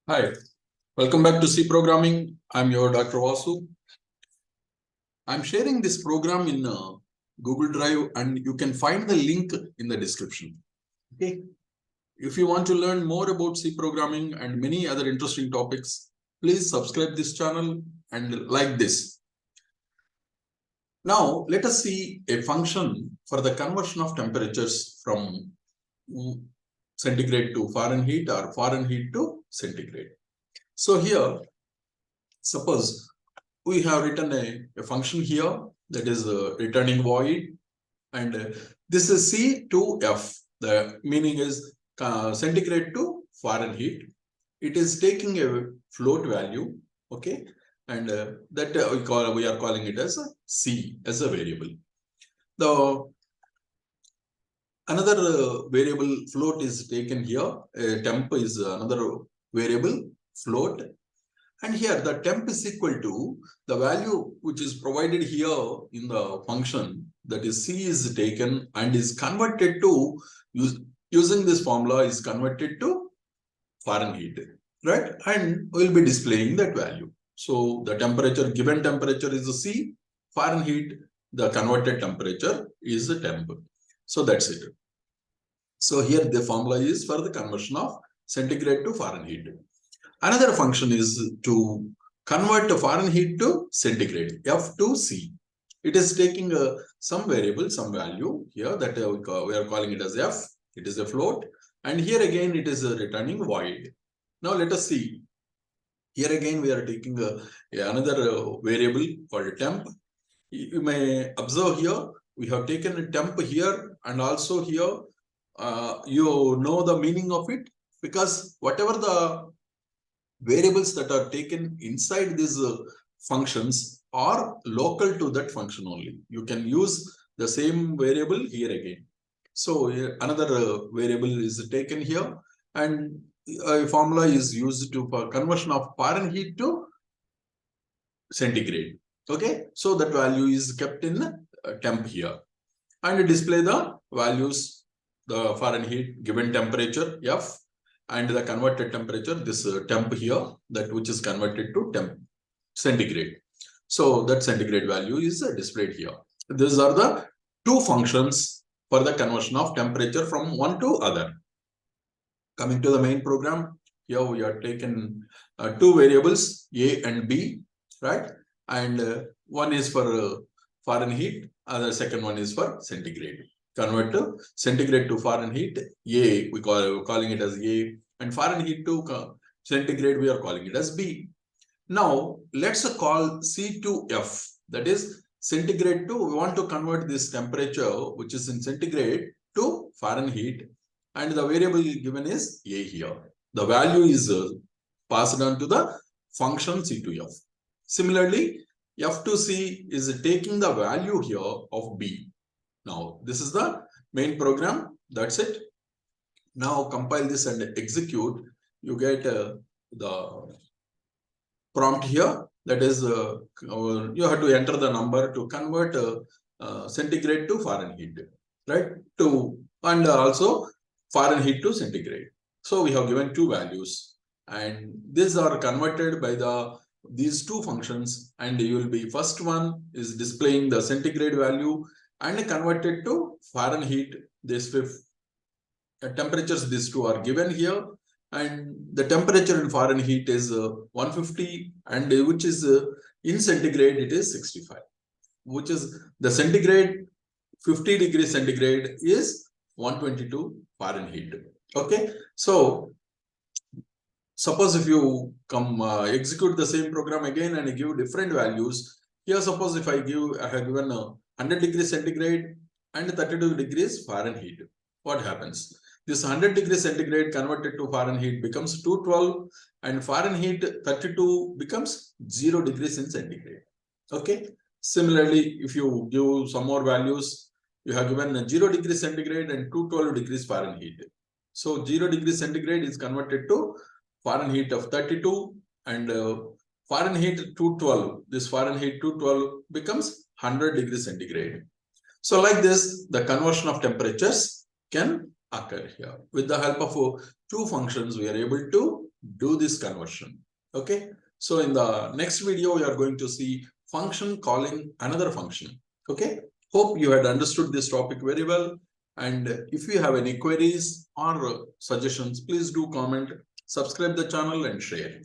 Hi, welcome back to C Programming. I'm your Dr. Vasu. I'm sharing this program in Google Drive and you can find the link in the description. Okay. If you want to learn more about C Programming and many other interesting topics, please subscribe this channel and like this. Now, let us see a function for the conversion of temperatures from centigrade to Fahrenheit or Fahrenheit to centigrade. So here, suppose we have written a function here that is returning void, and this is C to F. The meaning is centigrade to Fahrenheit. It is taking a float value, okay, and that we are calling it as a C as a variable. The another variable float is taken here. Temp is another variable float. And here the temp is equal to the value which is provided here in the function, that is C is taken and is converted to, using this formula is converted to Fahrenheit, right? And we'll be displaying that value. So the temperature, given temperature is a C, Fahrenheit, the converted temperature is a temp. So that's it. So here the formula is for the conversion of centigrade to Fahrenheit. Another function is to convert Fahrenheit to centigrade, F to C. It is taking some variable, some value here that we are calling it as F. It is a float. And here again, it is returning void. Now let us see. Here again, we are taking another variable called temp. You may observe here, we have taken a temp here and also here. You know the meaning of it, because whatever the variables that are taken inside these functions are local to that function only. You can use the same variable here again. So another variable is taken here, and a formula is used for conversion of Fahrenheit to centigrade. Okay, so that value is kept in temp here, and display the values, the Fahrenheit given temperature F, and the converted temperature, this temp here, that which is converted to temp centigrade. So that centigrade value is displayed here. These are the two functions for the conversion of temperature from one to other. Coming to the main program, here we are taken two variables A and B, right? And one is for Fahrenheit, the second one is for centigrade. Convert to centigrade to Fahrenheit, A, we calling it as A, and Fahrenheit to centigrade, we are calling it as B. Now, let's call C to F, that is centigrade to, we want to convert this temperature, which is in centigrade, to Fahrenheit, and the variable given is A here. The value is passed on to the function C to F. Similarly, F to C is taking the value here of B. Now, this is the main program. That's it. Now, compile this and execute. You get the prompt here. That is, you have to enter the number to convert centigrade to Fahrenheit, right? And also Fahrenheit to centigrade. So we have given two values, and these are converted by these two functions, and you will be, first one is displaying the centigrade value and converted to Fahrenheit. This temperatures, these two are given here, and the temperature in Fahrenheit is 150, and which is in centigrade it is 65, which is the centigrade 50 degrees centigrade is 122 Fahrenheit. Okay, so suppose if you come execute the same program again and give different values. Here, suppose if I have given 100 degrees centigrade and 32 degrees Fahrenheit, what happens? This 100 degrees centigrade converted to Fahrenheit becomes 212, and Fahrenheit 32 becomes 0 degrees in centigrade. Okay. Similarly, if you give some more values, you have given 0 degrees centigrade and 212 degrees Fahrenheit. So 0 degrees centigrade is converted to Fahrenheit of 32, and Fahrenheit 212, this Fahrenheit 212 becomes 100 degrees centigrade. So like this, the conversion of temperatures can occur here. With the help of two functions, we are able to do this conversion. Okay. So in the next video, we are going to see function calling another function. Okay. Hope you had understood this topic very well. And if you have any queries or suggestions, please do comment, subscribe the channel and share.